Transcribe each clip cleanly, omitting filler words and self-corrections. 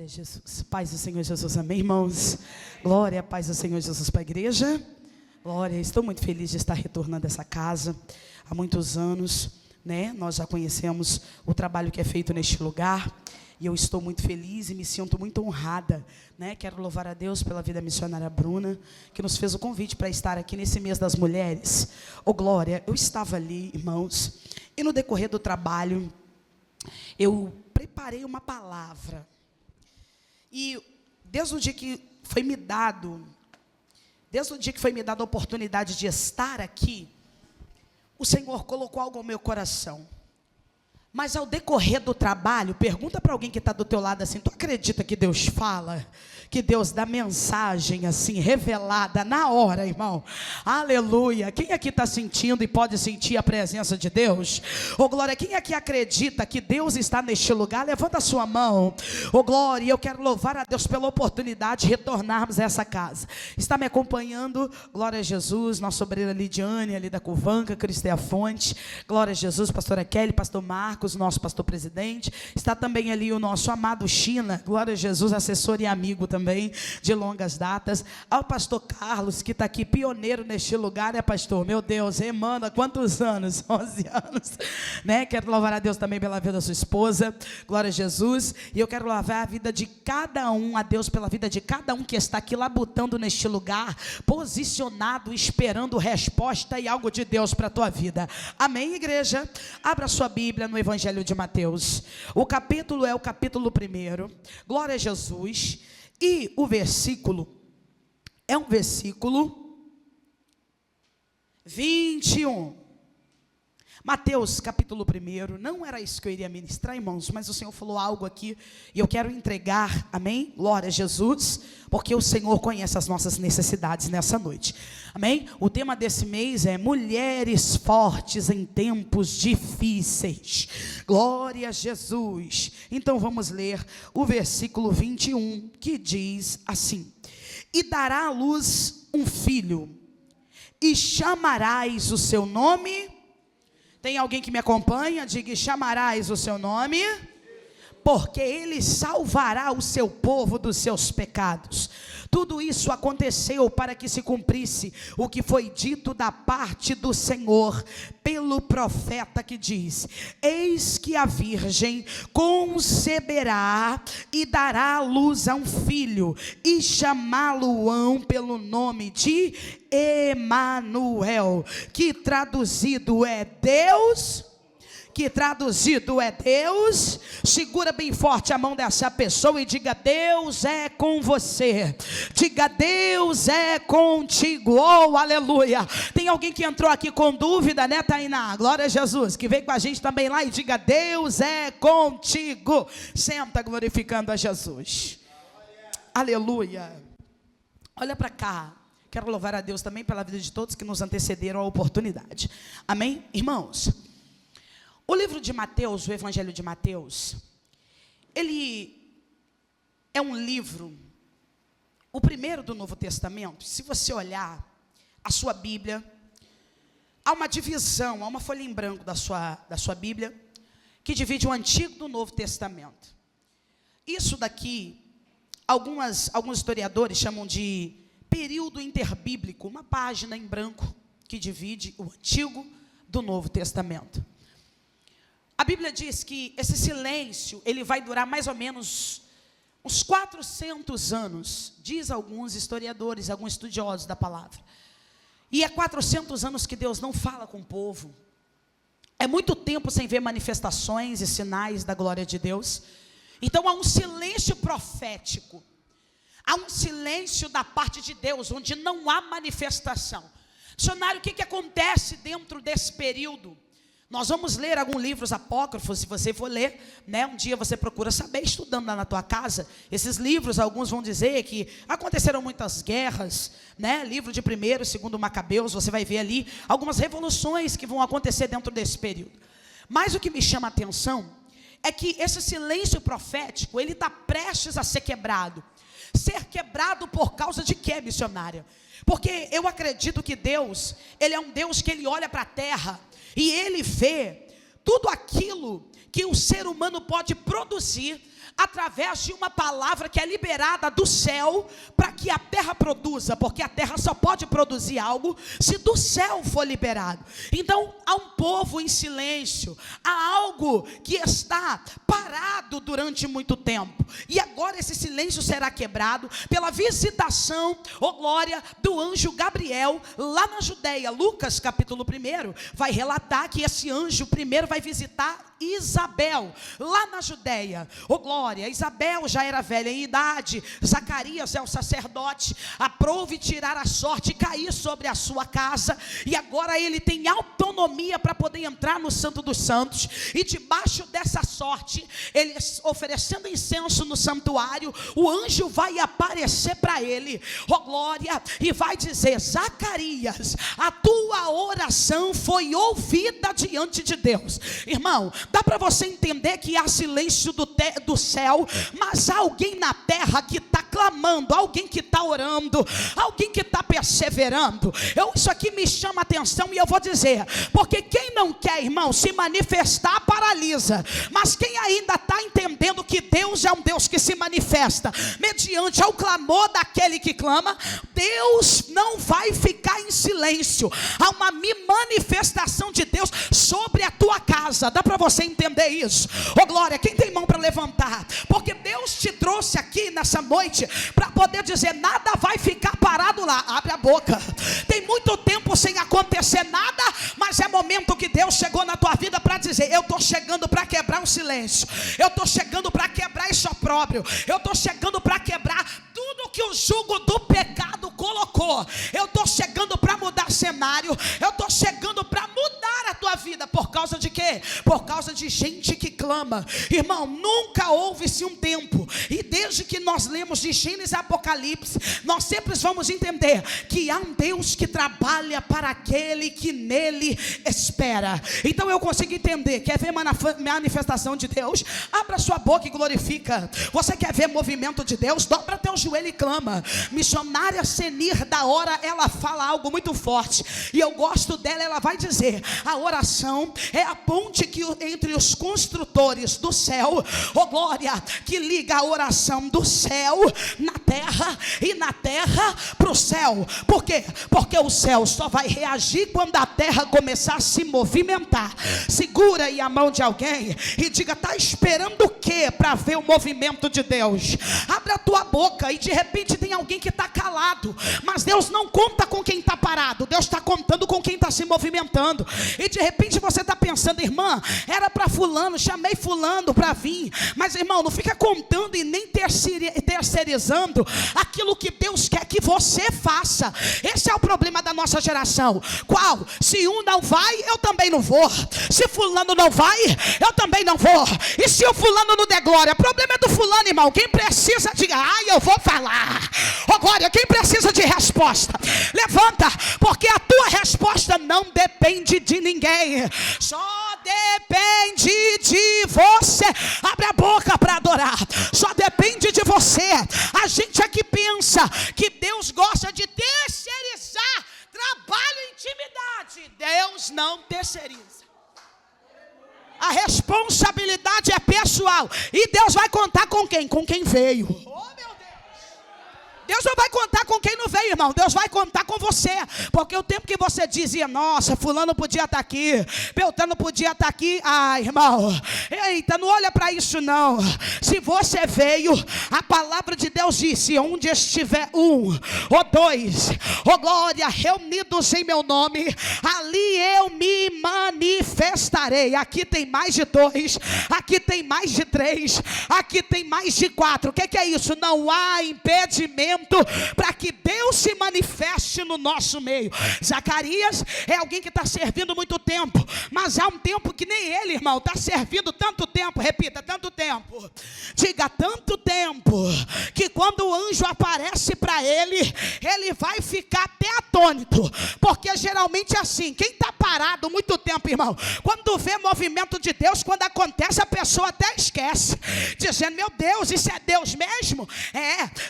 Glória a Jesus. Paz do Senhor Jesus, amém, irmãos? Glória, paz do Senhor Jesus para a igreja. Glória, estou muito feliz de estar retornando a essa casa. Há muitos anos, né? Nós já conhecemos o trabalho que é feito neste lugar. E eu estou muito feliz e me sinto muito honrada, né? Quero louvar a Deus pela vida missionária Bruna, que nos fez o convite para estar aqui nesse mês das mulheres. Oh, glória, eu estava ali, irmãos, e no decorrer do trabalho, eu preparei uma palavra. E desde o dia que foi me dado a oportunidade de estar aqui, o Senhor colocou algo ao meu coração. Mas ao decorrer do trabalho, pergunta para alguém que está do teu lado assim: tu acredita que Deus fala? Que Deus dá mensagem assim, revelada na hora, irmão? Aleluia! Quem aqui está sentindo e pode sentir a presença de Deus? Ô glória, quem aqui acredita que Deus está neste lugar? Levanta a sua mão. Ô glória, eu quero louvar a Deus pela oportunidade de retornarmos a essa casa. Está me acompanhando, glória a Jesus, nossa obreira Lidiane, ali da Cuvanca, Cristea Fonte. Glória a Jesus, pastora Kelly, pastor Marcos, nosso pastor presidente. Está também ali o nosso amado China, glória a Jesus, assessor e amigo também de longas datas. Ao pastor Carlos, que está aqui, pioneiro neste lugar, né, pastor? Meu Deus, Emana, quantos anos? 11 anos, né? Quero louvar a Deus também pela vida da sua esposa, glória a Jesus. E eu quero louvar a vida de cada um, a Deus pela vida de cada um que está aqui labutando neste lugar, posicionado, esperando resposta e algo de Deus para a tua vida. Amém, igreja? Abra sua Bíblia no Evangelho de Mateus. O capítulo é o capítulo 1. Glória a Jesus. E o versículo é um versículo 21. Mateus capítulo 1, não era isso que eu iria ministrar, irmãos, mas o Senhor falou algo aqui e eu quero entregar, amém? Glória a Jesus, porque o Senhor conhece as nossas necessidades nessa noite, amém? O tema desse mês é mulheres fortes em tempos difíceis. Glória a Jesus. Então vamos ler o versículo 21, que diz assim: e dará à luz um filho, e chamarás o seu nome. Tem alguém que me acompanha? Diga: chamarás o seu nome, porque ele salvará o seu povo dos seus pecados. Tudo isso aconteceu para que se cumprisse o que foi dito da parte do Senhor pelo profeta, que diz: eis que a virgem conceberá e dará à luz a um filho, e chamá-lo-ão pelo nome de Emanuel, que traduzido é Deus. Segura bem forte a mão dessa pessoa e diga: Deus é com você. Diga: Deus é contigo. Oh, aleluia. Tem alguém que entrou aqui com dúvida, né, Tainá? Glória a Jesus, que veio com a gente também lá, e diga: Deus é contigo. Senta glorificando a Jesus. Aleluia. Olha para cá. Quero louvar a Deus também pela vida de todos que nos antecederam a oportunidade. Amém? Irmãos, o livro de Mateus, o Evangelho de Mateus, ele é um livro, o primeiro do Novo Testamento. Se você olhar a sua Bíblia, há uma divisão, há uma folha em branco da sua Bíblia, que divide o Antigo do Novo Testamento. Isso daqui, alguns historiadores chamam de período interbíblico, uma página em branco que divide o Antigo do Novo Testamento. A Bíblia diz que esse silêncio, ele vai durar mais ou menos uns 400 anos, diz alguns historiadores, alguns estudiosos da palavra. E é 400 anos que Deus não fala com o povo. É muito tempo sem ver manifestações e sinais da glória de Deus. Então há um silêncio profético. Há um silêncio da parte de Deus, onde não há manifestação. Dicionário, o que acontece dentro desse período? Nós vamos ler alguns livros apócrifos, se você for ler, né? Um dia você procura saber, estudando lá na tua casa. Esses livros, alguns vão dizer que aconteceram muitas guerras, né? Livro de 1º e 2º Macabeus, você vai ver ali algumas revoluções que vão acontecer dentro desse período. Mas o que me chama a atenção é que esse silêncio profético, ele está prestes a ser quebrado. Ser quebrado por causa de quê, missionária? Porque eu acredito que Deus, Ele é um Deus que Ele olha para a terra e Ele vê tudo aquilo que o ser humano pode produzir através de uma palavra que é liberada do céu para que a terra produza, porque a terra só pode produzir algo se do céu for liberado. Então há um povo em silêncio, há algo que está parado durante muito tempo, e agora esse silêncio será quebrado pela visitação, oh glória, do anjo Gabriel lá na Judeia. Lucas capítulo 1 vai relatar que esse anjo primeiro vai visitar Isabel, lá na Judeia. Oh glória, Isabel já era velha em idade, Zacarias é o sacerdote, aprouve tirar a sorte e cair sobre a sua casa, e agora ele tem autonomia para poder entrar no Santo dos Santos, e debaixo dessa sorte, ele oferecendo incenso no santuário, o anjo vai aparecer para ele, oh glória, e vai dizer: Zacarias, a tua oração foi ouvida diante de Deus. Irmão, dá para você entender que há silêncio do céu, mas há alguém na terra que está clamando, alguém que está orando, alguém que está perseverando. Isso aqui me chama a atenção, e eu vou dizer, porque quem não quer, irmão, se manifestar paralisa, mas quem ainda está entendendo que Deus é um Deus que se manifesta mediante ao clamor daquele que clama, Deus não vai ficar em silêncio. Há uma manifestação de Deus sobre a tua casa. Dá para você entender isso? Oh glória, quem tem mão para levantar? Porque Deus te trouxe aqui nessa noite para poder dizer: nada vai ficar parado lá. Abre a boca. Tem muito tempo sem acontecer nada, mas é momento que Deus chegou na tua vida para dizer: eu estou chegando para quebrar o silêncio, eu estou chegando para quebrar esse opróbrio, eu estou chegando para quebrar tudo que o jugo do pecado colocou, eu estou chegando para mudar cenário, eu estou chegando para mudar a tua vida. Por causa de quê? Por causa de gente que clama. Irmão, nunca houve-se um tempo, e desde que nós lemos de Gênesis e Apocalipse, nós sempre vamos entender que há um Deus que trabalha para aquele que nele espera. Então eu consigo entender. Quer ver manifestação de Deus? Abra sua boca e glorifica. Você quer ver movimento de Deus? Dobra teu joelho e clama. Missionária Senir da hora, ela fala algo muito forte, e eu gosto dela. Ela vai dizer: a oração é a ponte entre os construtores do céu, oh glória, que liga a oração do céu na terra, e na terra para o céu. Por quê? Porque o céu só vai reagir quando a terra começar a se movimentar. Segura aí a mão de alguém e diga: está esperando o quê para ver o movimento de Deus? Abre a tua boca, e de repente tem alguém que está calado, mas Deus não conta com quem está parado, Deus está contando com quem está se movimentando. E de repente você está pensando: irmã, era para fulano, chamei fulano para vir, mas irmão, não fica contando e nem terceirizando aquilo que Deus quer que você faça. Esse é o problema da nossa geração. Qual? Se um não vai, eu também não vou. Se fulano não vai, eu também não vou. E se o fulano não der glória? O problema é do fulano, irmão. Quem precisa de eu vou falar, oh glória, quem precisa de resposta, levanta, porque a tua resposta não depende de ninguém, só depende de você. Abre a boca para adorar. Só depende de você. A gente aqui pensa que Deus gosta de terceirizar trabalho e intimidade. Deus não terceiriza. A responsabilidade é pessoal, e Deus vai contar com quem? Com quem veio. Deus não vai contar com quem não veio, irmão. Deus vai contar com você. Porque o tempo que você dizia: nossa, fulano podia estar aqui, Beltrano podia estar aqui. Irmão, eita, não olha para isso não. Se você veio, a palavra de Deus disse: onde estiver um ou dois, oh glória, reunidos em meu nome, ali eu me manifestarei. Aqui tem mais de dois, aqui tem mais de três, aqui tem mais de quatro. O que é isso? Não há impedimento para que Deus se manifeste no nosso meio. Zacarias é alguém que está servindo muito tempo, mas há um tempo que nem ele, irmão, está servindo tanto tempo. Repita: tanto tempo. Diga: tanto tempo, que quando o anjo aparece para ele, ele vai ficar até atônito, porque geralmente é assim. Quem está parado muito tempo, irmão, quando vê movimento de Deus, quando acontece, a pessoa até esquece, dizendo: meu Deus, isso é Deus mesmo?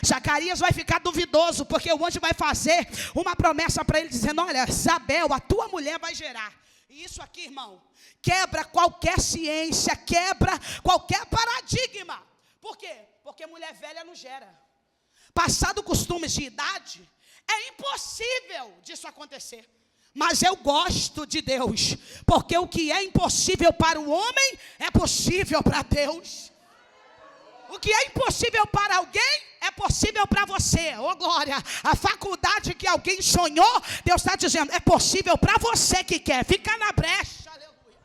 Zacarias vai ficar duvidoso, porque o anjo vai fazer uma promessa para ele, dizendo: olha, Isabel, a tua mulher vai gerar. E isso aqui, irmão, quebra qualquer ciência, quebra qualquer paradigma. Por quê? Porque mulher velha não gera. Passado costumes de idade, é impossível disso acontecer. Mas eu gosto de Deus, porque o que é impossível para o homem, é possível para Deus. O que é impossível para alguém, é possível para você. Ô glória, a faculdade que alguém sonhou, Deus está dizendo, é possível para você que quer. Fica na brecha, aleluia.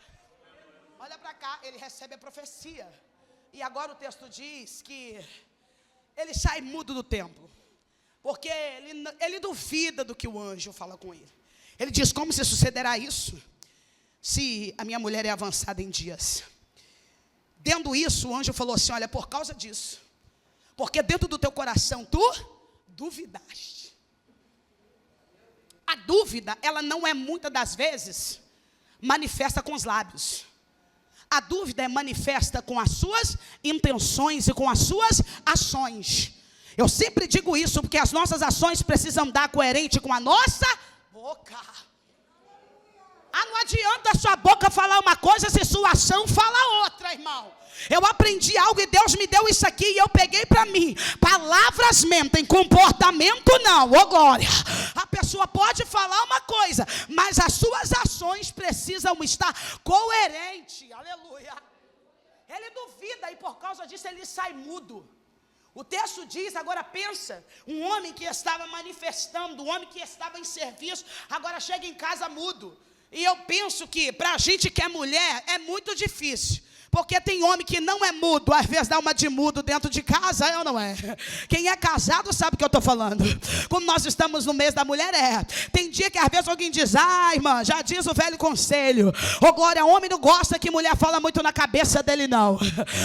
Olha para cá, ele recebe a profecia. E agora o texto diz que ele sai mudo do templo. Porque ele duvida do que o anjo fala com ele. Ele diz, como se sucederá isso? Se a minha mulher é avançada em dias. Dentro isso, o anjo falou assim, olha, por causa disso. Porque dentro do teu coração, tu duvidaste. A dúvida, ela não é muitas das vezes manifesta com os lábios. A dúvida é manifesta com as suas intenções e com as suas ações. Eu sempre digo isso, porque as nossas ações precisam dar coerente com a nossa boca. Não adianta a sua boca falar uma coisa se sua ação fala outra, irmão. Eu aprendi algo e Deus me deu isso aqui e eu peguei para mim. Palavras mentem, comportamento não. Ô glória. A pessoa pode falar uma coisa, mas as suas ações precisam estar coerentes. Aleluia. Ele duvida e por causa disso ele sai mudo. O texto diz, agora pensa, um homem que estava manifestando, um homem que estava em serviço, agora chega em casa mudo. E eu penso que para a gente que é mulher, é muito difícil. Porque tem homem que não é mudo, às vezes dá uma de mudo dentro de casa, é ou não é? Quem é casado sabe o que eu estou falando. Como nós estamos no mês da mulher, tem dia que às vezes alguém diz, irmã, já diz o velho conselho. Ô glória, homem não gosta que mulher fala muito na cabeça dele não.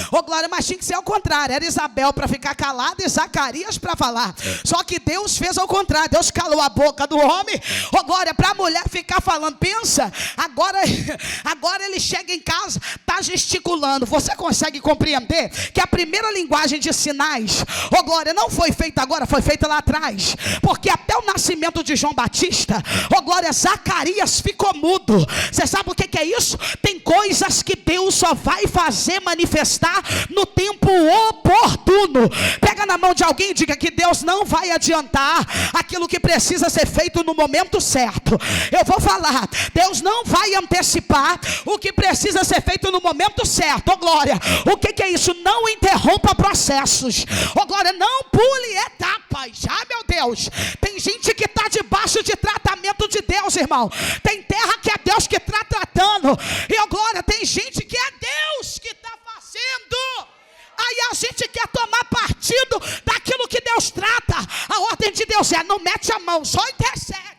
Ô glória, mas tinha que ser ao contrário. Era Isabel para ficar calada e Zacarias para falar. Só que Deus fez ao contrário, Deus calou a boca do homem. Ô glória, para a mulher ficar falando, pensa, agora ele chega em casa, está gesticulando. Você consegue compreender que a primeira linguagem de sinais, ô glória, não foi feita agora, foi feita lá atrás. Porque até o nascimento de João Batista, ô glória, Zacarias ficou mudo. Você sabe o que é isso? Tem coisas que Deus só vai fazer manifestar no tempo oportuno. Pega na mão de alguém e diga que Deus não vai adiantar aquilo que precisa ser feito no momento certo. Eu vou falar, Deus não vai antecipar o que precisa ser feito no momento certo. Ô glória, o que é isso? Não interrompa processos. Ô glória, não pule etapas. Meu Deus, tem gente que está debaixo de tratamento de Deus, irmão. Tem terra que é Deus que está tratando. E ô glória, tem gente que é Deus que está fazendo. Aí a gente quer tomar partido daquilo que Deus trata. A ordem de Deus é, não mete a mão, só intercede.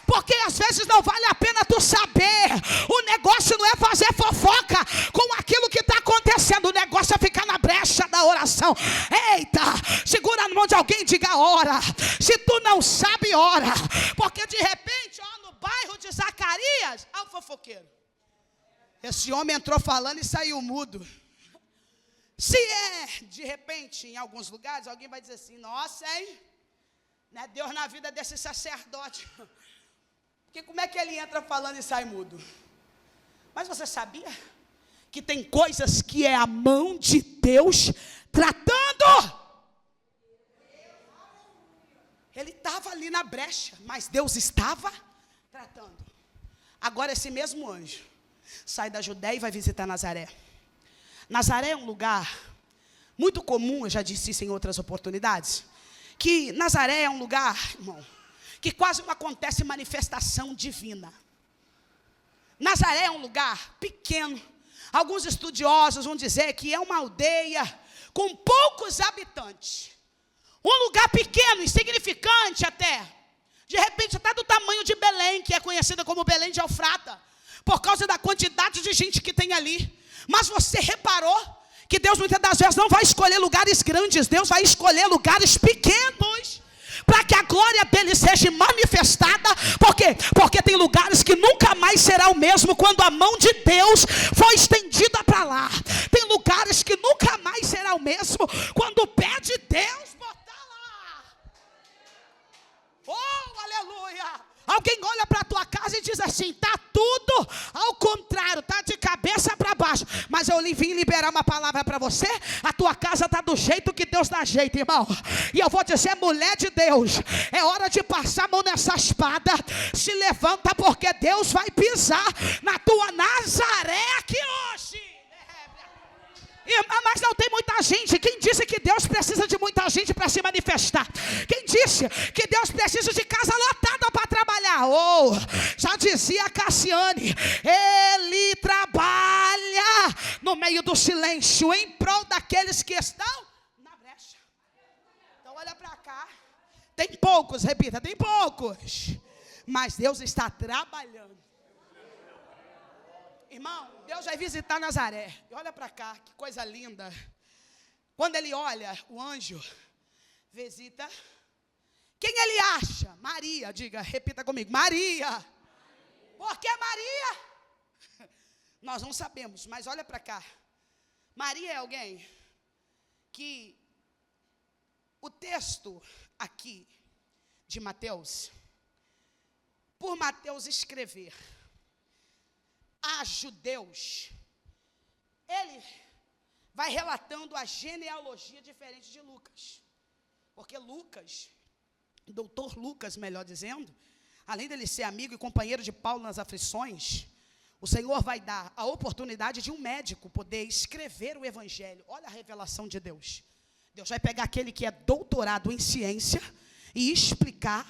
Porque às vezes não vale a pena tu saber. O negócio não é fazer fofoca com aquilo que está acontecendo. O negócio é ficar na brecha da oração. Eita, segura na mão de alguém e diga ora. Se tu não sabe, ora. Porque de repente, no bairro de Zacarias, o fofoqueiro. Esse homem entrou falando e saiu mudo. Se de repente, em alguns lugares, alguém vai dizer assim, nossa, hein? Não é Deus na vida desse sacerdote. Porque como é que ele entra falando e sai mudo? Mas você sabia que tem coisas que é a mão de Deus tratando? Ele estava ali na brecha, mas Deus estava tratando. Agora esse mesmo anjo sai da Judéia e vai visitar Nazaré. Nazaré é um lugar muito comum, eu já disse isso em outras oportunidades, que Nazaré é um lugar, irmão, que quase não acontece manifestação divina. Nazaré é um lugar pequeno. Alguns estudiosos vão dizer que é uma aldeia com poucos habitantes. Um lugar pequeno, insignificante até. De repente até do tamanho de Belém, que é conhecida como Belém de Efrata, por causa da quantidade de gente que tem ali. Mas você reparou que Deus muitas das vezes não vai escolher lugares grandes, Deus vai escolher lugares pequenos, para que a glória dele seja manifestada. Por quê? Porque tem lugares que nunca mais será o mesmo quando a mão de Deus for estendida para lá. Tem lugares que nunca mais será o mesmo quando o pé de Deus botar lá. Oh, aleluia! Alguém olha para a tua casa e diz assim, está tudo ao contrário, está de cabeça para baixo. Mas eu vim liberar uma palavra para você. A tua casa está do jeito que Deus dá jeito, irmão. E eu vou dizer, mulher de Deus, é hora de passar a mão nessa espada. Se levanta, porque Deus vai pisar na tua Nazaré aqui hoje. Mas não tem muita gente. Quem disse que Deus precisa de muita gente para se manifestar? Quem disse que Deus precisa de casa lotada para trabalhar? Já dizia Cassiane, Ele trabalha no meio do silêncio em prol daqueles que estão na brecha. Então olha para cá. Tem poucos, repita, tem poucos, mas Deus está trabalhando. Irmão, Deus vai visitar Nazaré. E olha para cá, que coisa linda. Quando ele olha, o anjo visita. Quem ele acha? Maria, diga, repita comigo, Maria. Por que Maria? Nós não sabemos, mas olha para cá. Maria é alguém que o texto aqui de Mateus, por Mateus escrever a judeus, ele vai relatando a genealogia diferente de Lucas, porque Lucas, doutor Lucas, melhor dizendo, além dele ser amigo e companheiro de Paulo nas aflições, o Senhor vai dar a oportunidade de um médico poder escrever o evangelho. Olha a revelação de Deus. Deus vai pegar aquele que é doutorado em ciência e explicar,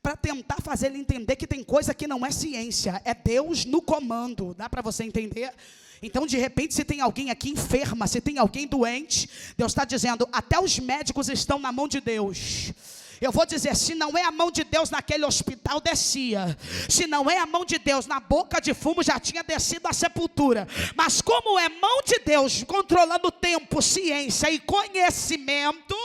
para tentar fazer ele entender que tem coisa que não é ciência, é Deus no comando. Dá para você entender? Então, de repente, se tem alguém aqui enferma, se tem alguém doente, Deus está dizendo, até os médicos estão na mão de Deus. Eu vou dizer, se não é a mão de Deus naquele hospital, descia. Se não é a mão de Deus, na boca de fumo já tinha descido a sepultura. Mas como é mão de Deus, controlando o tempo, ciência e conhecimento,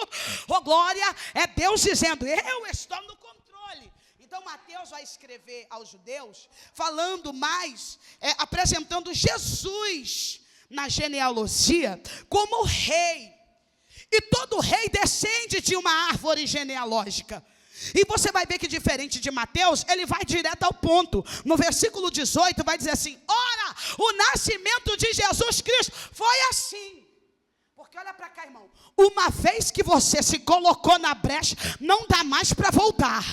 glória, é Deus dizendo, eu estou no controle. Então Mateus vai escrever aos judeus, falando mais, apresentando Jesus na genealogia como rei. E todo rei descende de uma árvore genealógica. E você vai ver que diferente de Mateus, ele vai direto ao ponto. No versículo 18 vai dizer assim, ora, o nascimento de Jesus Cristo foi assim. Porque olha para cá, irmão, uma vez que você se colocou na brecha, não dá mais para voltar.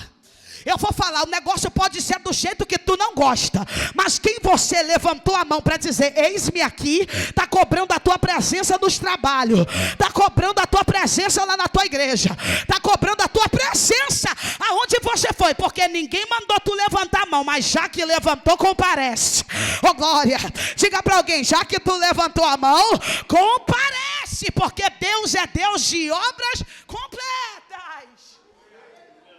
Eu vou falar, o negócio pode ser do jeito que tu não gosta, mas quem você levantou a mão para dizer, eis-me aqui, está cobrando a tua presença nos trabalhos, está cobrando a tua presença lá na tua igreja, está cobrando a tua presença aonde você foi, porque ninguém mandou tu levantar a mão, mas já que levantou, comparece. Ô glória, diga para alguém, já que tu levantou a mão, comparece, porque Deus é Deus de obras completas.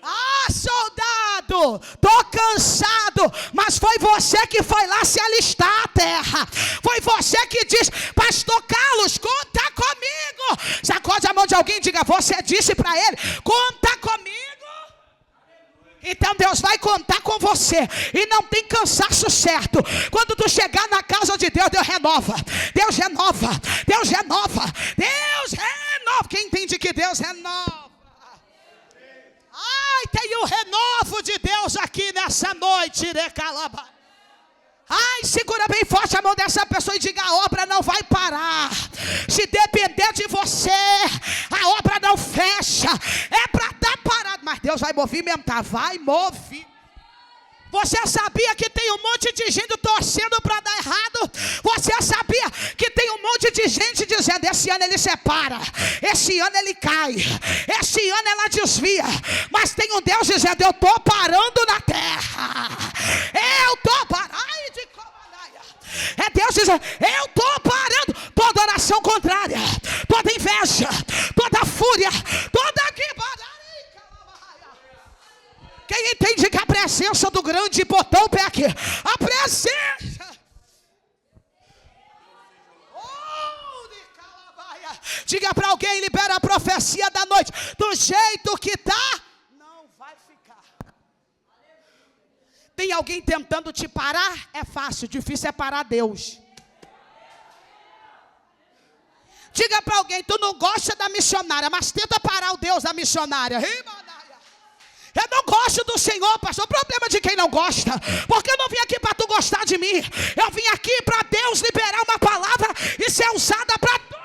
Ah, soldado, tô cansado, mas foi você que foi lá se alistar à terra. Foi você que disse, pastor Carlos, conta comigo. Sacode a mão de alguém e diga, você disse para ele, conta comigo. Então Deus vai contar com você. E não tem cansaço certo. Quando tu chegar na casa de Deus, Deus renova. Deus renova, Deus renova, Deus renova. Quem entende que Deus renova? Ai, tem o renovo de Deus aqui nessa noite, recalaba. Ai, segura bem forte a mão dessa pessoa e diga, a obra não vai parar. Se depender de você, a obra não fecha. É para estar parado, mas Deus vai movimentar, vai movimentar. Você sabia que tem um monte de gente torcendo para dar errado? Você sabia que tem um monte de gente dizendo, esse ano ele separa, esse ano ele cai, esse ano ela desvia. Mas tem um Deus dizendo, eu estou parando na terra. Eu estou parando. Ai, de comanaia. É Deus dizendo, eu estou parando toda oração contrária, toda inveja, toda fúria, toda quebrada. Quem entende que a presença do grande botou o pé aqui? A presença. Diga para alguém, libera a profecia da noite. Do jeito que está, não vai ficar. Tem alguém tentando te parar? É fácil, difícil é parar Deus. Diga para alguém, tu não gosta da missionária, mas tenta parar o Deus da missionária. Eu não gosto do Senhor, pastor. O problema de quem não gosta, porque eu não vim aqui para tu gostar de mim. Eu vim aqui para Deus liberar uma palavra. E se é usada para tudo.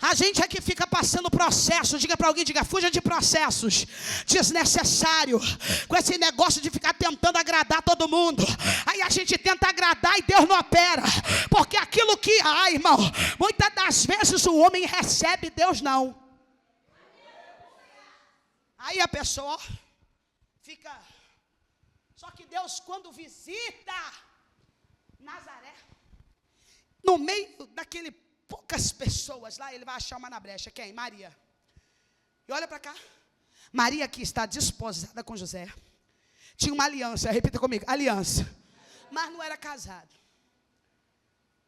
A gente é que fica passando processo. Diga para alguém, diga, fuja de processos desnecessário, com esse negócio de ficar tentando agradar todo mundo. Aí a gente tenta agradar e Deus não opera, porque aquilo que, irmão, muitas das vezes o homem recebe, Deus não. Aí a pessoa fica. Só que Deus, quando visita Nazaré, no meio daquele poucas pessoas lá, ele vai achar uma na brecha. Quem? Maria. E olha para cá. Maria, que está desposada com José, tinha uma aliança. Repita comigo, aliança. Mas não era casado.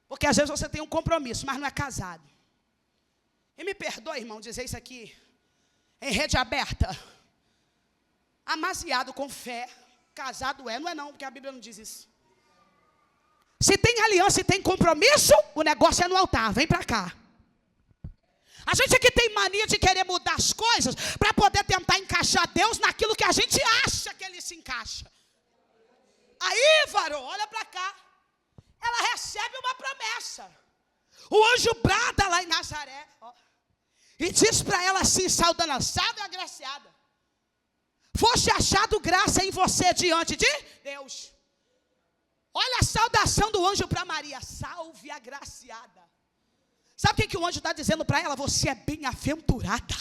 Porque às vezes você tem um compromisso, mas não é casado. E me perdoe, irmão, dizer isso aqui em rede aberta. Amasiado com fé, casado não é não, porque a Bíblia não diz isso. Se tem aliança e tem compromisso, o negócio é no altar, vem para cá. A gente aqui tem mania de querer mudar as coisas para poder tentar encaixar Deus naquilo que a gente acha que ele se encaixa. Aí, varão, olha para cá. Ela recebe uma promessa. O anjo brada lá em Nazaré, e diz para ela assim, saudando, salve agraciada. Foste achado graça em você diante de Deus. Olha a saudação do anjo para Maria. Salve agraciada. Sabe o que o anjo está dizendo para ela? Você é bem-aventurada.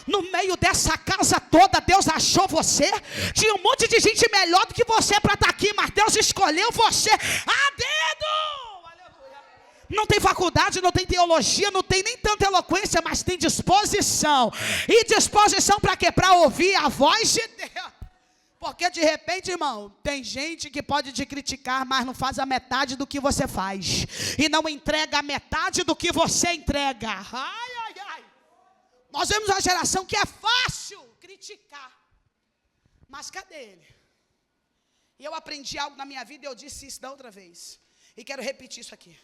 No meio dessa casa toda, Deus achou você. Tinha um monte de gente melhor do que você para estar aqui, mas Deus escolheu você a dedo. Aleluia. Não tem faculdade, não tem teologia, não tem nem tanta eloquência, mas tem disposição. E disposição para quê? Para ouvir a voz de Deus. Porque de repente, irmão, tem gente que pode te criticar, mas não faz a metade do que você faz. E não entrega a metade do que você entrega. Ai, ai, ai. Nós vemos uma geração que é fácil criticar. Mas cadê ele? E eu aprendi algo na minha vida e eu disse isso da outra vez. E quero repetir isso aqui.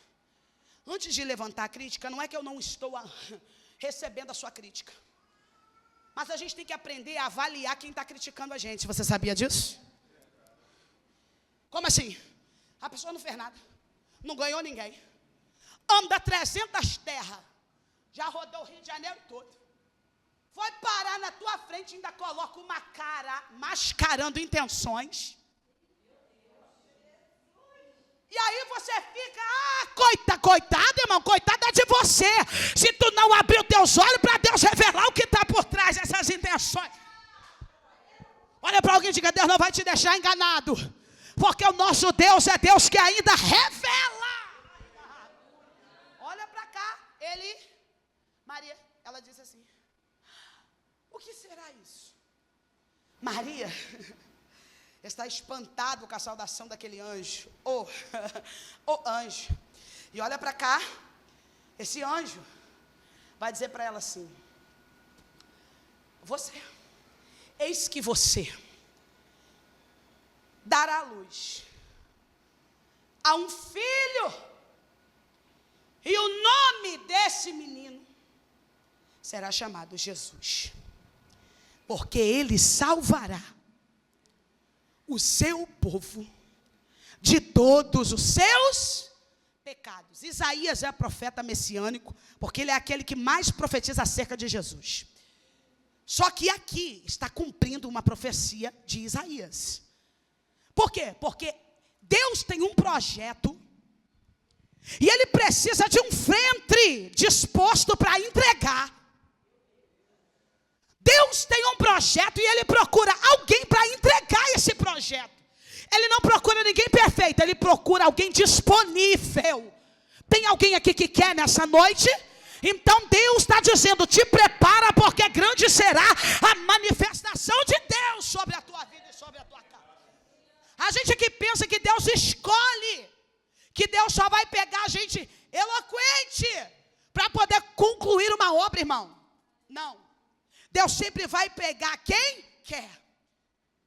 Antes de levantar a crítica, não é que eu não estou recebendo a sua crítica. Mas a gente tem que aprender a avaliar quem está criticando a gente. Você sabia disso? Como assim? A pessoa não fez nada. Não ganhou ninguém. Anda 300 terras. Já rodou o Rio de Janeiro todo. Foi parar na tua frente e ainda coloca uma cara mascarando intenções. E aí você fica, coitado, irmão, coitada de você. Se tu não abrir os teus olhos para Deus revelar o que está por trás dessas intenções. Olha para alguém e diga, Deus não vai te deixar enganado. Porque o nosso Deus é Deus que ainda revela. Olha para cá, Maria, ela disse assim, o que será isso? Maria está espantado com a saudação daquele anjo. O anjo. E olha para cá. Esse anjo vai dizer para ela assim: eis que você dará à luz a um filho, e o nome desse menino será chamado Jesus, porque ele salvará o seu povo de todos os seus pecados. Isaías é profeta messiânico, porque ele é aquele que mais profetiza acerca de Jesus. Só que aqui está cumprindo uma profecia de Isaías. Por quê? Porque Deus tem um projeto e ele precisa de um ventre disposto para entregar. Deus tem um projeto e ele procura alguém para entregar esse projeto. Ele não procura ninguém perfeito, ele procura alguém disponível. Tem alguém aqui que quer nessa noite? Então Deus está dizendo, te prepara, porque grande será a manifestação de Deus sobre a tua vida e sobre a tua casa. A gente que pensa que Deus escolhe, que Deus só vai pegar gente eloquente para poder concluir uma obra, irmão. Não. Deus sempre vai pegar quem quer.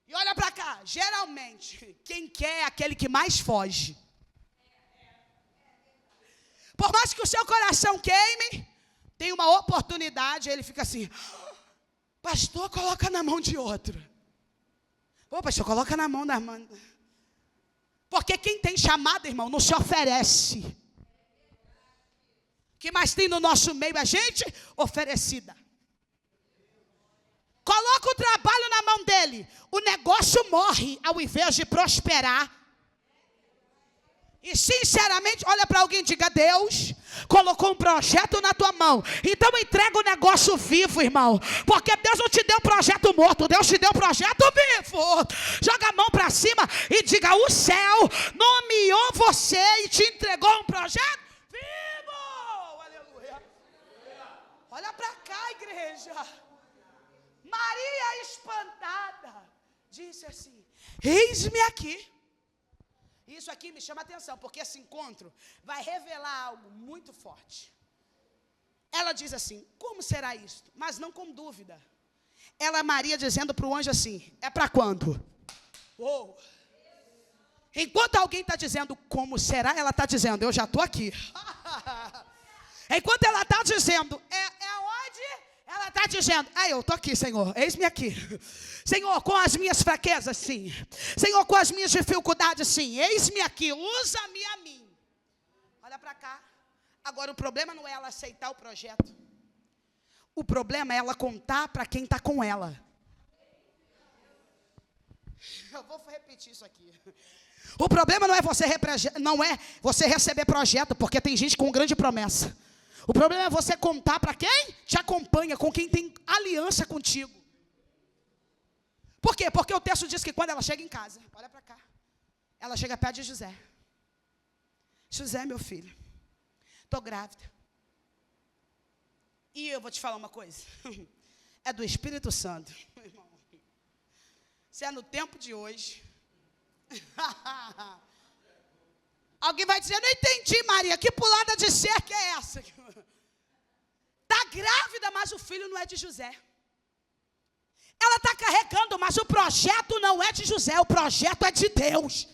E olha para cá, geralmente, quem quer é aquele que mais foge. Por mais que o seu coração queime, tem uma oportunidade, ele fica assim, pastor, coloca na mão de outro. Ô, pastor, coloca na mão da irmã. Porque quem tem chamado, irmão, não se oferece. O que mais tem no nosso meio é gente oferecida. Coloca o trabalho na mão dele, o negócio morre ao invés de prosperar. E sinceramente, olha para alguém e diga: Deus colocou um projeto na tua mão, então entrega o negócio vivo, irmão. Porque Deus não te deu projeto morto, Deus te deu projeto vivo. Joga a mão para cima e diga: o céu nomeou você e te entregou um projeto vivo. Aleluia. Olha para cá, igreja. Maria, espantada, disse assim: eis-me aqui. Isso aqui me chama a atenção, porque esse encontro vai revelar algo muito forte. Ela diz assim: como será isto? Mas não com dúvida. Ela, Maria, dizendo para o anjo assim: é para quando? Oh. Enquanto alguém está dizendo como será, ela está dizendo: eu já estou aqui. Enquanto ela está dizendo, é onde? Ela está dizendo: eu estou aqui, Senhor, eis-me aqui. Senhor, com as minhas fraquezas, sim. Senhor, com as minhas dificuldades, sim. Eis-me aqui, usa-me a mim. Olha para cá. Agora, o problema não é ela aceitar o projeto. O problema é ela contar para quem está com ela. Eu vou repetir isso aqui. O problema não é você receber projeto, porque tem gente com grande promessa. O problema é você contar para quem te acompanha, com quem tem aliança contigo. Por quê? Porque o texto diz que quando ela chega em casa, olha para cá, ela chega perto de José. José, meu filho, estou grávida. E eu vou te falar uma coisa, é do Espírito Santo, meu irmão. Se é no tempo de hoje. Alguém vai dizer: não entendi, Maria, que pulada de cerca é essa? Está grávida, mas o filho não é de José. Ela está carregando, mas o projeto não é de José, o projeto é de Deus.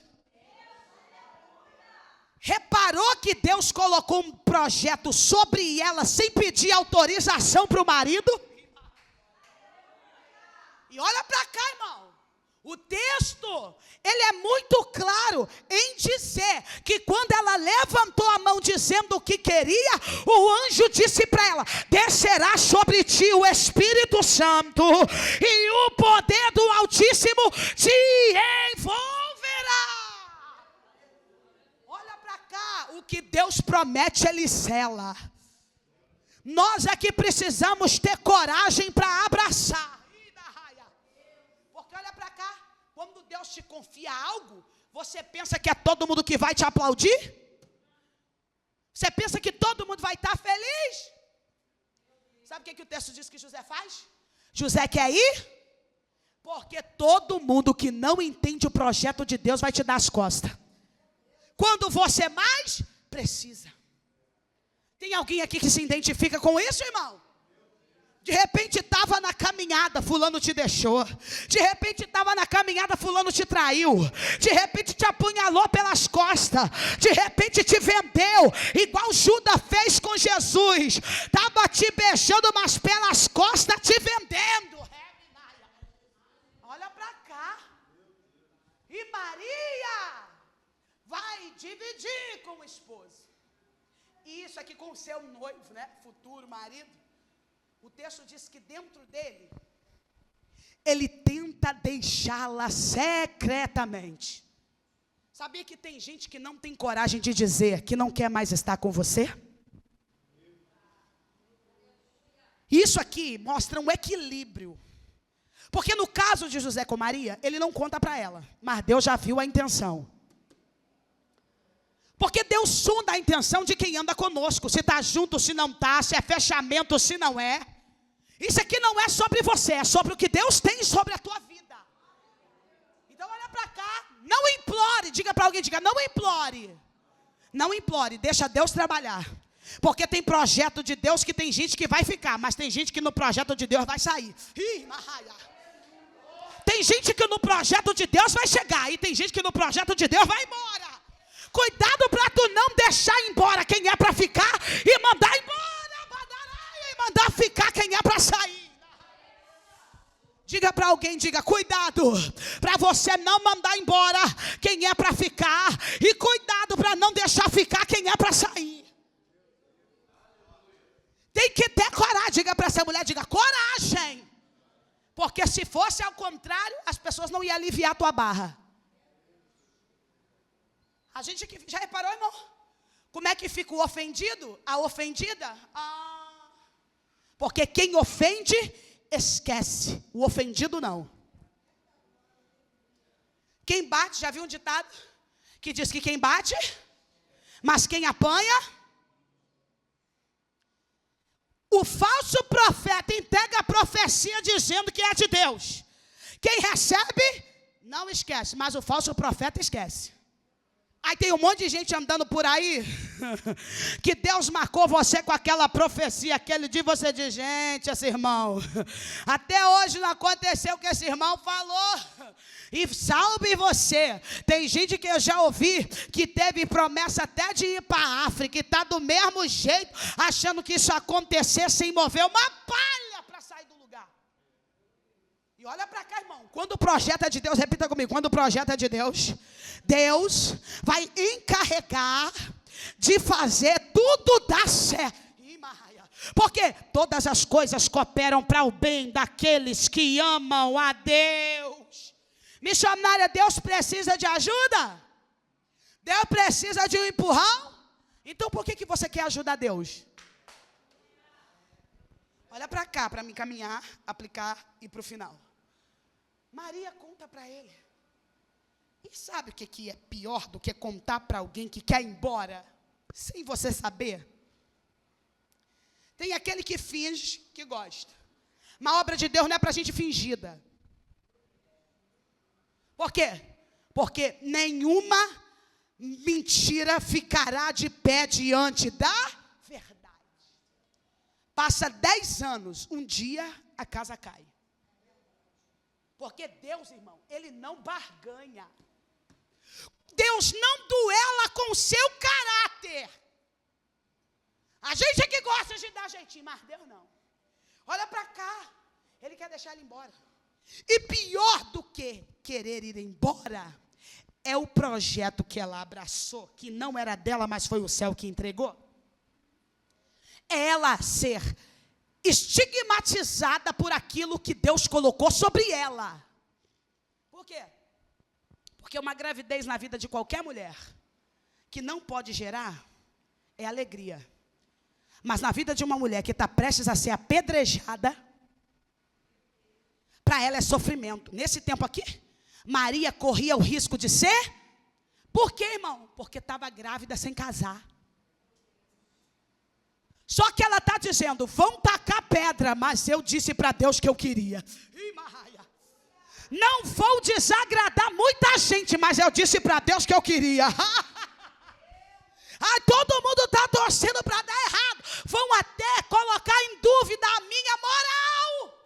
Reparou que Deus colocou um projeto sobre ela sem pedir autorização para o marido? E olha para cá, irmão. O texto, ele é muito claro em dizer que quando ela levantou a mão dizendo o que queria, o anjo disse para ela: descerá sobre ti o Espírito Santo e o poder do Altíssimo te envolverá. Olha para cá, o que Deus promete, Ele sela. Nós é que precisamos ter coragem para abraçar. Olha para cá, quando Deus te confia algo, você pensa que é todo mundo que vai te aplaudir? Você pensa que todo mundo vai estar feliz? Sabe o que o texto diz que José faz? José quer ir? Porque todo mundo que não entende o projeto de Deus vai te dar as costas. Quando você mais precisa. Tem alguém aqui que se identifica com isso, irmão? De repente estava na caminhada, fulano te deixou. De repente estava na caminhada, fulano te traiu. De repente te apunhalou pelas costas. De repente te vendeu, igual Judas fez com Jesus. Estava te beijando, mas pelas costas te vendendo. Olha para cá. E Maria vai dividir com o esposo. E isso aqui com o seu noivo, né? Futuro marido. O texto diz que dentro dele, ele tenta deixá-la secretamente. Sabia que tem gente que não tem coragem de dizer que não quer mais estar com você? Isso aqui mostra um equilíbrio. Porque no caso de José com Maria, ele não conta para ela, mas Deus já viu a intenção. Porque Deus sonda a intenção de quem anda conosco, se está junto, se não está, se é fechamento, se não é. Isso aqui não é sobre você, é sobre o que Deus tem sobre a tua vida. Então olha para cá, não implore, diga para alguém, diga: não implore. Não implore, deixa Deus trabalhar. Porque tem projeto de Deus que tem gente que vai ficar, mas tem gente que no projeto de Deus vai sair. Tem gente que no projeto de Deus vai chegar, e tem gente que no projeto de Deus vai embora. Cuidado para tu não deixar embora quem é para ficar e mandar embora, e mandar ficar quem é para sair. Diga para alguém, diga, cuidado para você não mandar embora quem é para ficar, e cuidado para não deixar ficar quem é para sair. Tem que ter coragem. Diga para essa mulher, diga, coragem. Porque se fosse ao contrário, as pessoas não iam aliviar a tua barra. A gente que já reparou, irmão? Como é que fica o ofendido? A ofendida? Porque quem ofende, esquece. O ofendido não. Quem bate, já viu um ditado que diz que quem bate, mas quem apanha. O falso profeta entrega a profecia dizendo que é de Deus. Quem recebe, não esquece, mas o falso profeta esquece. Aí tem um monte de gente andando por aí, que Deus marcou você com aquela profecia, aquele dia você diz, gente, esse irmão, até hoje não aconteceu o que esse irmão falou, e salve você. Tem gente que eu já ouvi, que teve promessa até de ir para a África, e está do mesmo jeito, achando que isso acontecer sem mover uma palha para sair do lugar. E olha para cá, irmão, quando o projeto é de Deus, repita comigo, quando o projeto é de Deus, Deus vai encarregar de fazer tudo dar certo. Porque todas as coisas cooperam para o bem daqueles que amam a Deus. Missionária, Deus precisa de ajuda? Deus precisa de um empurrão? Então por que você quer ajudar Deus? Olha para cá, para me caminhar, aplicar e ir para o final. Maria conta para ele. E sabe o que é pior do que contar para alguém que quer ir embora, sem você saber? Tem aquele que finge que gosta. Uma obra de Deus não é para gente fingida. Por quê? Porque nenhuma mentira ficará de pé diante da verdade. Passa 10 anos, um dia a casa cai. Porque Deus, irmão, Ele não barganha. Deus não duela com o seu caráter. A gente é que gosta de dar jeitinho, mas Deus não. Olha para cá, Ele quer deixar ele embora. E pior do que querer ir embora, é o projeto que ela abraçou, que não era dela, mas foi o céu que entregou. É ela ser estigmatizada por aquilo que Deus colocou sobre ela. Por quê? Porque uma gravidez na vida de qualquer mulher que não pode gerar é alegria. Mas na vida de uma mulher que está prestes a ser apedrejada, para ela é sofrimento. Nesse tempo aqui, Maria corria o risco de ser. Por quê, irmão? Porque estava grávida sem casar. Só que ela está dizendo, vão tacar pedra, mas eu disse para Deus que eu queria. Não vou desagradar muita gente, mas eu disse para Deus que eu queria. Todo mundo está torcendo para dar errado. Vão até colocar em dúvida a minha moral.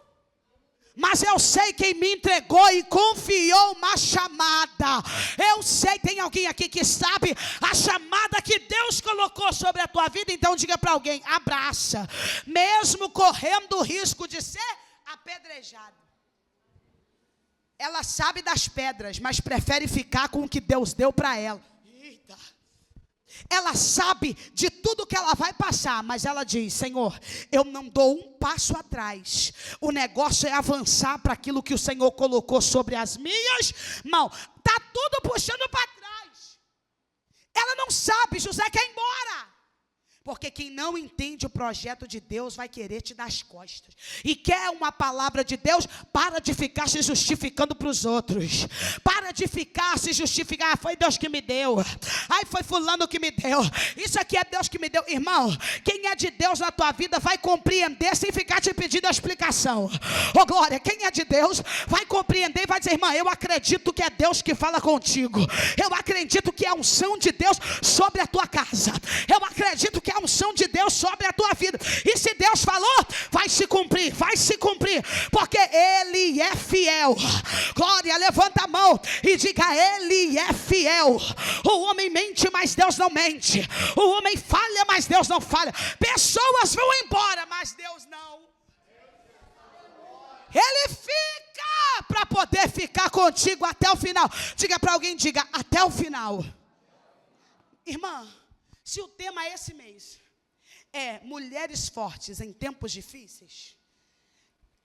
Mas eu sei quem me entregou e confiou uma chamada. Eu sei, tem alguém aqui que sabe a chamada que Deus colocou sobre a tua vida. Então diga para alguém, abraça. Mesmo correndo o risco de ser apedrejado. Ela sabe das pedras, mas prefere ficar com o que Deus deu para ela. Eita. Ela sabe de tudo que ela vai passar, mas ela diz, Senhor, eu não dou um passo atrás. O negócio é avançar para aquilo que o Senhor colocou sobre as minhas mãos. Está tudo puxando para trás. Ela não sabe, José quer ir embora. Porque quem não entende o projeto de Deus vai querer te dar as costas. E quer uma palavra de Deus, para de ficar se justificando para os outros. Para de ficar se justificar. Ah, foi Deus que me deu. Ai, foi fulano que me deu. Isso aqui é Deus que me deu. Irmão, quem é de Deus na tua vida vai compreender sem ficar te pedindo a explicação. Ô glória, quem é de Deus vai compreender e vai dizer, irmã, eu acredito que é Deus que fala contigo. Eu acredito que é a unção de Deus sobre a tua casa. Eu acredito que a unção de Deus sobre a tua vida. E se Deus falou, vai se cumprir, porque Ele é fiel. Glória, levanta a mão e diga, Ele é fiel. O homem mente, mas Deus não mente. O homem falha, mas Deus não falha. Pessoas vão embora, mas Deus não. Ele fica. para poder ficar contigo até o final. Diga para alguém, diga, até o final. Irmã, se o tema esse mês é mulheres fortes em tempos difíceis,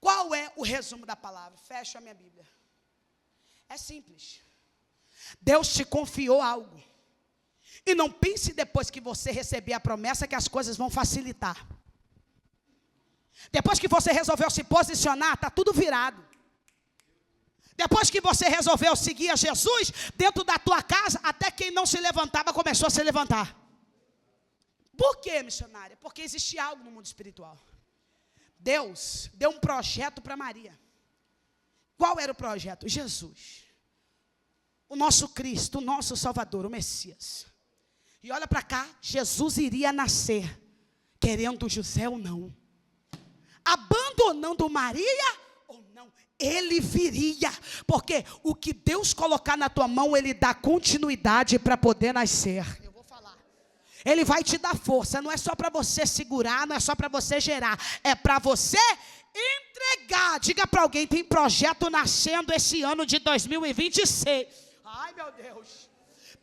qual é o resumo da palavra? Fecho a minha Bíblia. É simples. Deus te confiou algo. E não pense depois que você receber a promessa que as coisas vão facilitar. Depois que você resolveu se posicionar, está tudo virado. Depois que você resolveu seguir a Jesus, dentro da tua casa, até quem não se levantava começou a se levantar. Por quê, missionária? Porque existe algo no mundo espiritual. Deus deu um projeto para Maria. Qual era o projeto? Jesus. O nosso Cristo, o nosso Salvador, o Messias. E olha para cá, Jesus iria nascer, querendo José ou não. Abandonando Maria ou não, ele viria. Porque o que Deus colocar na tua mão, ele dá continuidade para poder nascer. Eu vou falar. Ele vai te dar força, não é só para você segurar, não é só para você gerar, é para você entregar. Diga para alguém, tem projeto nascendo esse ano de 2026. Ai, meu Deus.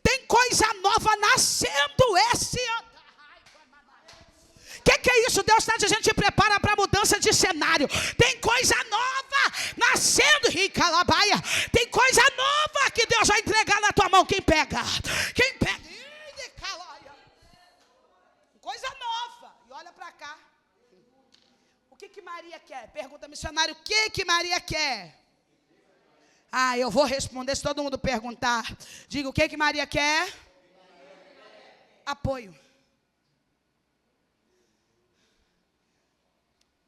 Tem coisa nova nascendo esse ano. O que é isso? Deus está dizendo, a gente prepara para a mudança de cenário. Tem coisa nova nascendo, Ricalabaia. Tem coisa nova que Deus vai entregar na tua mão. Quem pega? Quem pega? Coisa nova. E olha para cá. O que Maria quer? Pergunta missionário, o que Maria quer? Ah, eu vou responder se todo mundo perguntar. Diga, o que Maria quer? Apoio.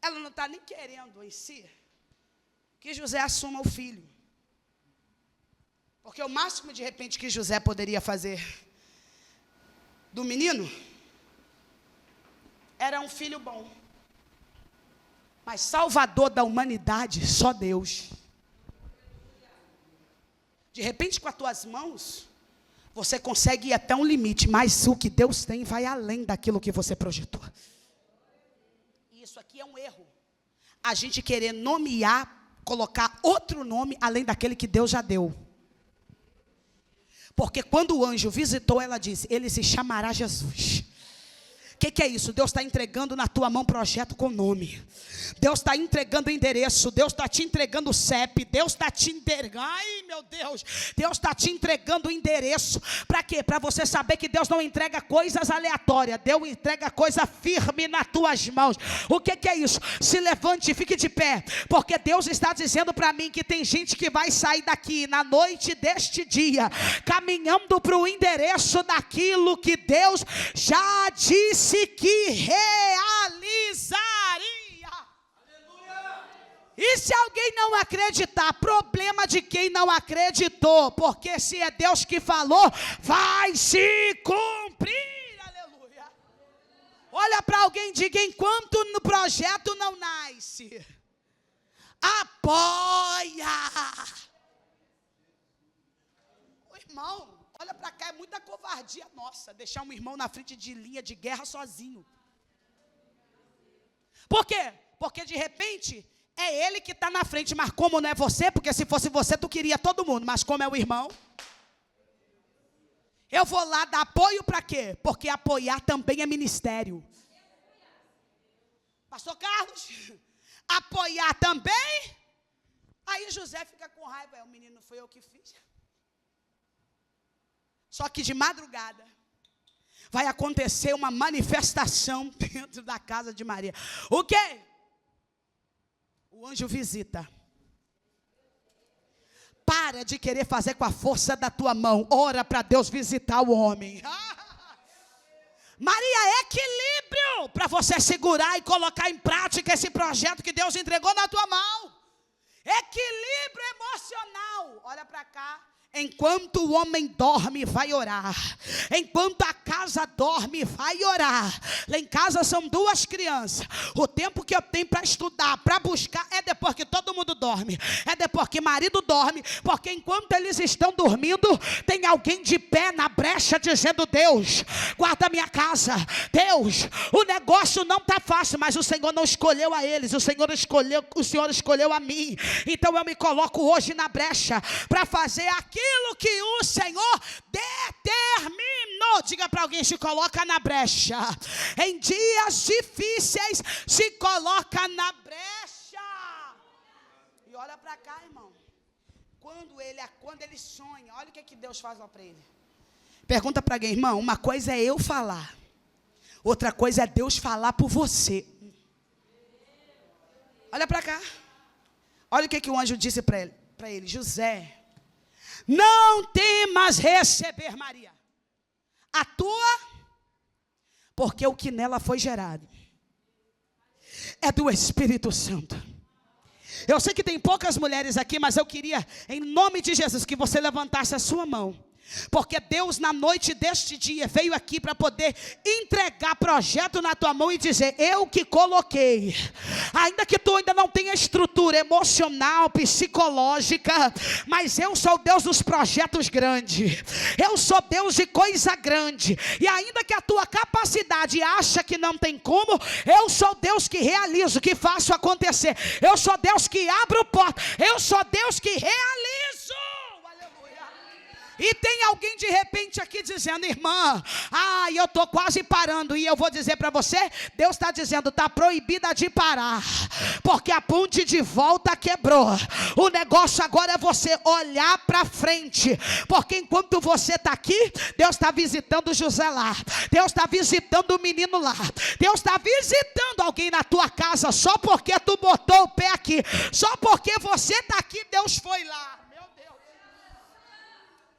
Ela não está nem querendo em si que José assuma o filho. Porque o máximo de repente que José poderia fazer do menino era um filho bom. Mas salvador da humanidade, só Deus. De repente, com as tuas mãos, você consegue ir até um limite, mas o que Deus tem vai além daquilo que você projetou. E isso aqui é um erro. A gente querer nomear, colocar outro nome além daquele que Deus já deu. Porque quando o anjo visitou, ela disse, ele se chamará Jesus. O que é isso? Deus está entregando na tua mão projeto com nome. Deus está entregando o endereço. Deus está te entregando o CEP. Deus está te entregando. Ai, meu Deus. Deus está te entregando o endereço. Para quê? Para você saber que Deus não entrega coisas aleatórias. Deus entrega coisa firme nas tuas mãos. O que é isso? Se levante e fique de pé. Porque Deus está dizendo para mim que tem gente que vai sair daqui na noite deste dia, caminhando para o endereço daquilo que Deus já disse que realizaria. Aleluia. E se alguém não acreditar, problema de quem não acreditou, porque se é Deus que falou, vai se cumprir. Aleluia. Olha para alguém e diga, enquanto no projeto não nasce, apoia. O irmão, olha para cá, é muita covardia nossa, deixar um irmão na frente de linha de guerra sozinho. Por quê? Porque de repente, é ele que está na frente, mas como não é você, porque se fosse você, tu queria todo mundo, mas como é o irmão, eu vou lá dar apoio para quê? Porque apoiar também é ministério. Pastor Carlos, apoiar também? Aí José fica com raiva, o menino foi eu que fiz. Só que de madrugada vai acontecer uma manifestação dentro da casa de Maria. O quê? O anjo visita. Para de querer fazer com a força da tua mão. Ora para Deus visitar o homem. Maria, equilíbrio para você segurar e colocar em prática esse projeto que Deus entregou na tua mão. Equilíbrio emocional. Olha para cá. Enquanto o homem dorme, vai orar. Enquanto a casa dorme, vai orar. Lá em casa são 2 crianças. O tempo que eu tenho para estudar, para buscar, é depois que todo mundo dorme. É depois que marido dorme. Porque enquanto eles estão dormindo, tem alguém de pé na brecha dizendo: Deus, guarda minha casa. Deus, o negócio não está fácil, mas o Senhor não escolheu a eles. O Senhor escolheu a mim. Então eu me coloco hoje na brecha para fazer aquilo que o Senhor determinou. Diga para alguém: se coloca na brecha. Em dias difíceis, se coloca na brecha. E olha para cá, irmão. Quando ele sonha, olha o que Deus faz lá para ele. Pergunta para alguém: irmão, uma coisa é eu falar, outra coisa é Deus falar por você. Olha para cá. Olha o que o anjo disse para ele: José, não temas receber Maria, a tua, porque o que nela foi gerado é do Espírito Santo. Eu sei que tem poucas mulheres aqui, mas eu queria, em nome de Jesus, que você levantasse a sua mão. Porque Deus na noite deste dia veio aqui para poder entregar projeto na tua mão e dizer: eu que coloquei. Ainda que tu ainda não tenha estrutura emocional, psicológica, mas eu sou Deus dos projetos grandes. Eu sou Deus de coisa grande. E ainda que a tua capacidade acha que não tem como, eu sou Deus que realizo, que faço acontecer. Eu sou Deus que abro porta. Eu sou Deus que realizo. E tem alguém de repente aqui dizendo: irmã, eu estou quase parando. E eu vou dizer para você, Deus está dizendo: está proibida de parar, porque a ponte de volta quebrou. O negócio agora é você olhar para frente, porque enquanto você está aqui, Deus está visitando José lá, Deus está visitando o menino lá, Deus está visitando alguém na tua casa. Só porque tu botou o pé aqui, só porque você está aqui, Deus foi lá.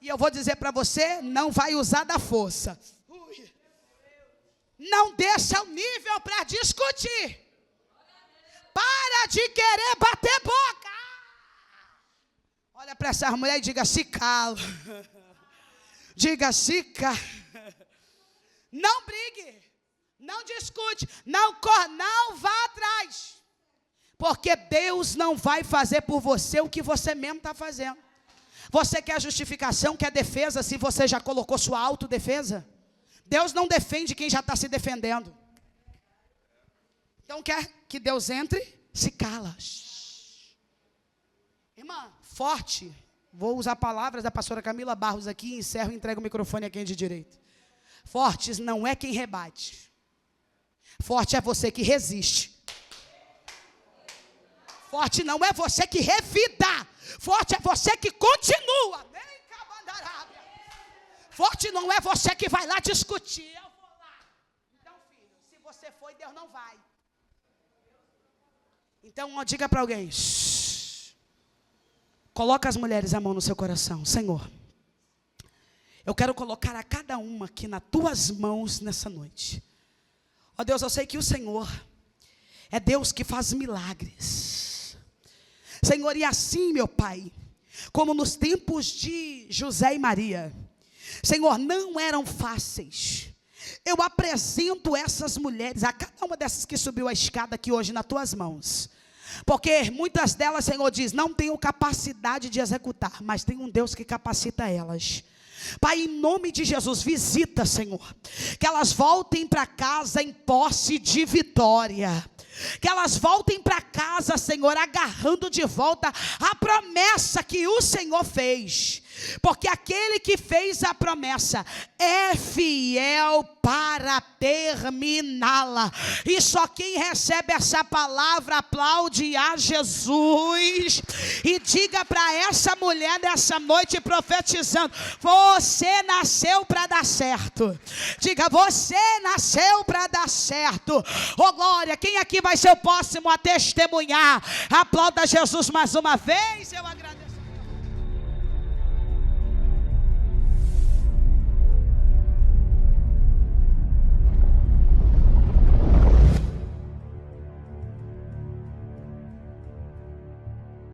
E eu vou dizer para você: não vai usar da força. Não desça o nível para discutir. Para de querer bater boca. Olha para essa mulher e diga: se cala. Diga: se cala. Não brigue. Não discute. Não corra. Não vá atrás. Porque Deus não vai fazer por você o que você mesmo está fazendo. Você quer justificação, quer defesa, se você já colocou sua autodefesa? Deus não defende quem já está se defendendo. Então quer que Deus entre? Se cala. Irmã, forte. Vou usar palavras da pastora Camila Barros aqui, encerro e entrego o microfone a quem de direito. Fortes não é quem rebate. Forte é você que resiste. Forte não é você que revida. Forte é você que continua. Forte não é você que vai lá discutir. Eu vou lá. Então, filho, se você foi, Deus não vai. Então, diga para alguém: coloca as mulheres a mão no seu coração. Senhor, eu quero colocar a cada uma aqui nas tuas mãos nessa noite. Ó Deus, eu sei que o Senhor é Deus que faz milagres. Senhor, e assim, meu Pai, como nos tempos de José e Maria, Senhor, não eram fáceis. Eu apresento essas mulheres, a cada uma dessas que subiu a escada aqui hoje, nas tuas mãos. Porque muitas delas, Senhor, diz: não tenho capacidade de executar, mas tem um Deus que capacita elas. Pai, em nome de Jesus, visita, Senhor, que elas voltem para casa em posse de vitória. Que elas voltem para casa, Senhor, agarrando de volta a promessa que o Senhor fez. Porque aquele que fez a promessa é fiel para terminá-la. E só quem recebe essa palavra aplaude a Jesus. E diga para essa mulher nessa noite, profetizando: você nasceu para dar certo. Diga: você nasceu para dar certo. Oh glória, quem aqui vai ser o próximo a testemunhar? Aplauda Jesus mais uma vez. Eu agradeço.